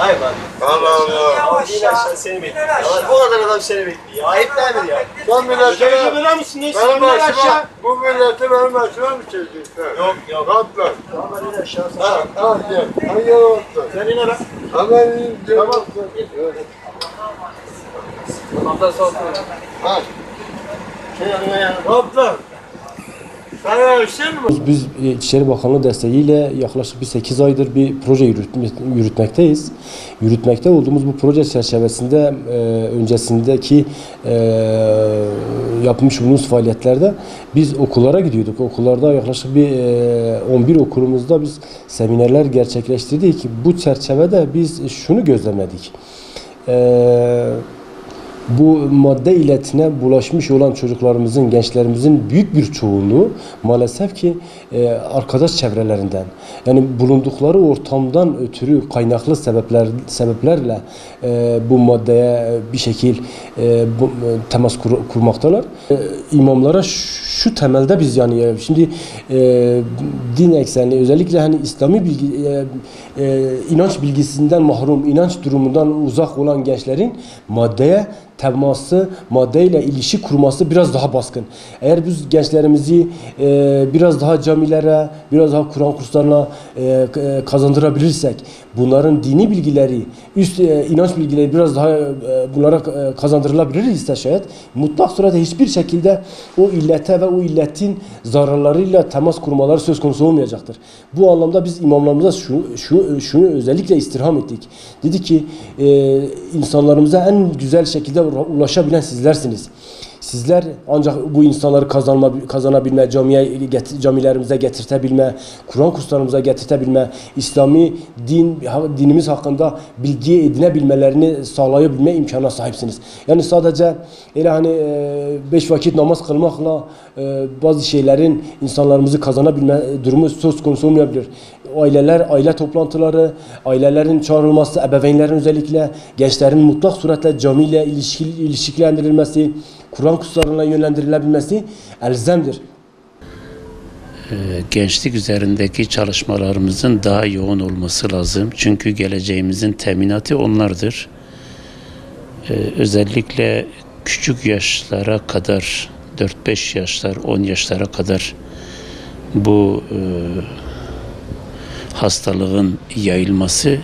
Hayır abi. Allah Allah. Abi yine aşağı seni bekliyor. Ya bu kadar adam seni bekliyor. Ayıp değil mi ya? Sen millete Verir misin? Neyse benim in aşağı. başıma, bu milleti benim başıma mı çekiyorsun? Yok yok. Kaplan. Tamam in aşağı. Ha gel. Hangi yere baktın? Sen in lan. Hemen in. Tamam. Kaptan sağ olsun. Ha. Kaptan. Sana işin mi? Biz İçişleri Bakanlığı desteğiyle yaklaşık 8 aydır bir proje yürütmekteyiz. Yürütmekte olduğumuz bu proje çerçevesinde öncesindeki yapmış olduğumuz faaliyetlerde biz okullara gidiyorduk. Okullarda yaklaşık bir 11 okulumuzda biz seminerler gerçekleştirdik. Bu çerçevede biz şunu gözlemledik. Bu madde illetine bulaşmış olan çocuklarımızın, gençlerimizin büyük bir çoğunluğu maalesef ki arkadaş çevrelerinden, yani bulundukları ortamdan ötürü kaynaklı sebeplerle bu maddeye bir şekil temas kurmaktalar. İmamlara şu temelde biz yani şimdi din eksenli özellikle hani İslami inanç bilgisinden mahrum, inanç durumundan uzak olan gençlerin maddeye teması, maddeyle ilişki kurması biraz daha baskın. Eğer biz gençlerimizi biraz daha camilere, biraz daha Kur'an kurslarına kazandırabilirsek, bunların dini bilgileri, üst inanç bilgileri biraz daha bunlara kazandırılabilirse şayet, mutlak surette hiçbir şekilde o illete ve o illetin zararlarıyla temas kurmaları söz konusu olmayacaktır. Bu anlamda biz imamlarımıza şunu özellikle istirham ettik. Dedi ki insanlarımıza en güzel şekilde ulaşabilen sizlersiniz. Sizler ancak bu insanları kazanabilme, camilerimize getirtebilme, Kur'an kurslarımıza getirtebilme, İslami dinimiz hakkında bilgi edinebilmelerini sağlayabilme imkanına sahipsiniz. Yani sadece öyle hani 5 vakit namaz kılmakla bazı şeylerin insanlarımızı kazanabilme durumu söz konusu olmayabilir. Aile toplantıları, ailelerin çağrılması, ebeveynlerin özellikle gençlerin mutlak suretle camiyle ilişkilendirilmesi, Kur'an kurslarına yönlendirilebilmesi elzemdir. Gençlik üzerindeki çalışmalarımızın daha yoğun olması lazım. Çünkü geleceğimizin teminatı onlardır. Özellikle küçük yaşlara kadar, 4-5 yaşlar, 10 yaşlara kadar bu hastalığın yayılması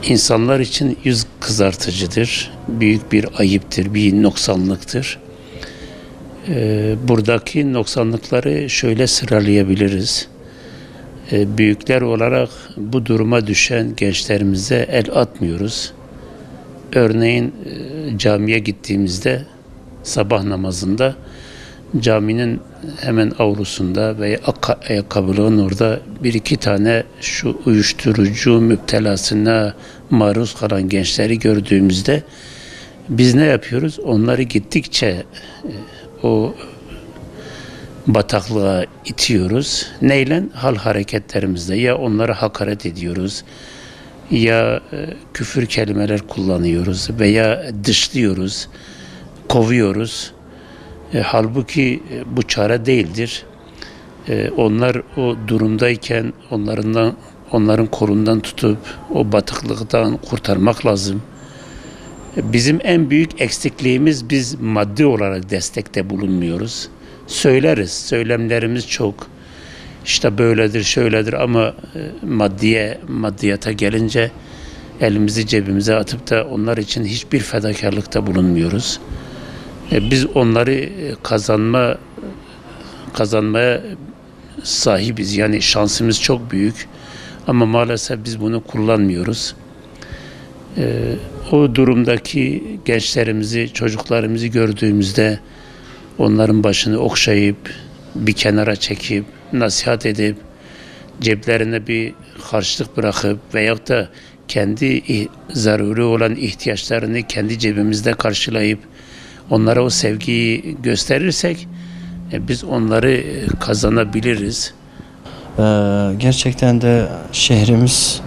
insanlar için yüz kızartıcıdır, büyük bir ayıptır, bir noksanlıktır. Buradaki noksanlıkları şöyle sıralayabiliriz. Büyükler olarak bu duruma düşen gençlerimize el atmıyoruz. Örneğin camiye gittiğimizde sabah namazında caminin hemen avlusunda veya ayakkabılığın orada bir iki tane şu uyuşturucu müptelasına maruz kalan gençleri gördüğümüzde biz ne yapıyoruz? Onları gittikçe o bataklığa itiyoruz. Neyle? Hal hareketlerimizle. Ya onlara hakaret ediyoruz, ya küfür kelimeler kullanıyoruz veya dışlıyoruz, kovuyoruz. Halbuki bu çare değildir. Onlar o durumdayken onların kolundan tutup o batıklıktan kurtarmak lazım. Bizim en büyük eksikliğimiz, biz maddi olarak destekte bulunmuyoruz. Söyleriz, söylemlerimiz çok. İşte böyledir, şöyledir ama maddiyata gelince elimizi cebimize atıp da onlar için hiçbir fedakarlıkta bulunmuyoruz. Biz onları kazanmaya sahibiz. Yani şansımız çok büyük. Ama maalesef biz bunu kullanmıyoruz. O durumdaki gençlerimizi, çocuklarımızı gördüğümüzde onların başını okşayıp, bir kenara çekip, nasihat edip, ceplerine bir harçlık bırakıp veyahut da kendi zaruri olan ihtiyaçlarını kendi cebimizde karşılayıp onlara o sevgiyi gösterirsek biz onları kazanabiliriz. Gerçekten de şehrimiz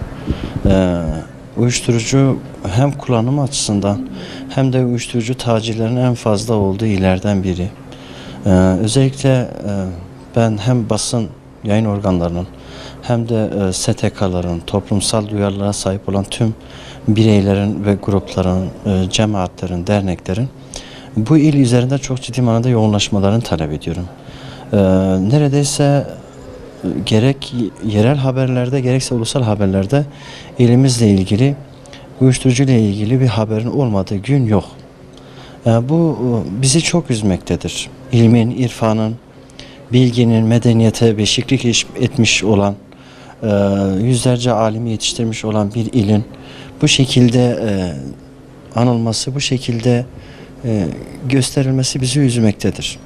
uyuşturucu hem kullanım açısından hem de uyuşturucu tacirlerinin en fazla olduğu illerden biri. Özellikle ben hem basın yayın organlarının hem de STK'ların, toplumsal duyarlılığa sahip olan tüm bireylerin ve grupların, cemaatlerin, derneklerin bu il üzerinde çok ciddi manada yoğunlaşmalarını talep ediyorum. Neredeyse gerek yerel haberlerde gerekse ulusal haberlerde ilimizle ilgili, uyuşturucu ile ilgili bir haberin olmadığı gün yok. Bu bizi çok üzmektedir. İlmin, irfanın, bilginin, medeniyete beşiklik etmiş olan, yüzlerce alimi yetiştirmiş olan bir ilin bu şekilde anılması, bu şekilde gösterilmesi bizi üzmektedir.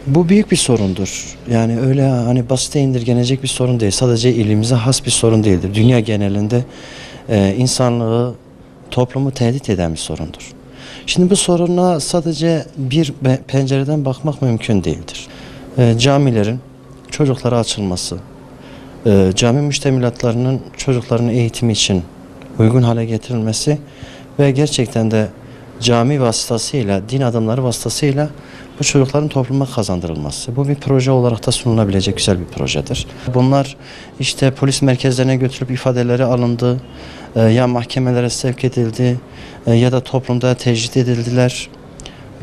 Bu büyük bir sorundur. Yani öyle hani basite indirgenecek bir sorun değil. Sadece ilimize has bir sorun değildir. Dünya genelinde insanlığı, toplumu tehdit eden bir sorundur. Şimdi bu soruna sadece bir pencereden bakmak mümkün değildir. Camilerin çocuklara açılması, cami müştemilatlarının çocukların eğitimi için uygun hale getirilmesi ve gerçekten de cami vasıtasıyla, din adamları vasıtasıyla bu çocukların topluma kazandırılması. Bu bir proje olarak da sunulabilecek güzel bir projedir. Bunlar işte polis merkezlerine götürüp ifadeleri alındı, ya mahkemelere sevk edildi ya da toplumda tecrit edildiler.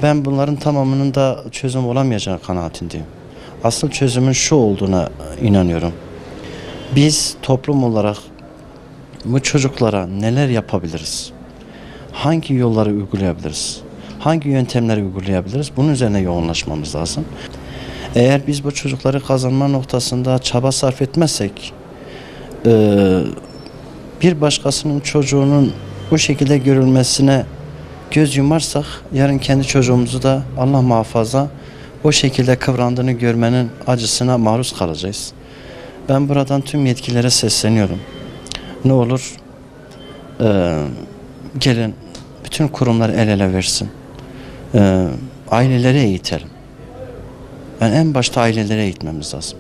Ben bunların tamamının da çözüm olamayacağı kanaatindeyim. Asıl çözümün şu olduğuna inanıyorum. Biz toplum olarak bu çocuklara neler yapabiliriz? Hangi yolları uygulayabiliriz? Hangi yöntemleri uygulayabiliriz? Bunun üzerine yoğunlaşmamız lazım. Eğer biz bu çocukları kazanma noktasında çaba sarf etmezsek, bir başkasının çocuğunun bu şekilde görülmesine göz yumarsak, yarın kendi çocuğumuzu da Allah muhafaza o şekilde kıvrandığını görmenin acısına maruz kalacağız. Ben buradan tüm yetkililere sesleniyorum. Ne olur gelin bütün kurumlar el ele versin. Aileleri eğitelim. Yani en başta aileleri eğitmemiz lazım.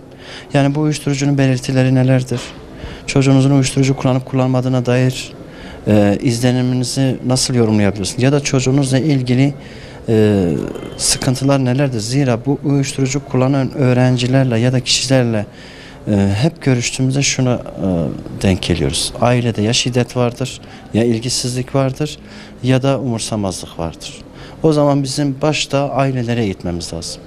Yani bu uyuşturucunun belirtileri nelerdir? Çocuğunuzun uyuşturucu kullanıp kullanmadığına dair izleniminizi nasıl yorumlayabilirsiniz? Ya da çocuğunuzla ilgili sıkıntılar nelerdir? Zira bu uyuşturucu kullanan öğrencilerle ya da kişilerle hep görüştüğümüzde şuna denk geliyoruz. Ailede ya şiddet vardır, ya ilgisizlik vardır ya da umursamazlık vardır. O zaman bizim başta ailelere eğitmemiz lazım.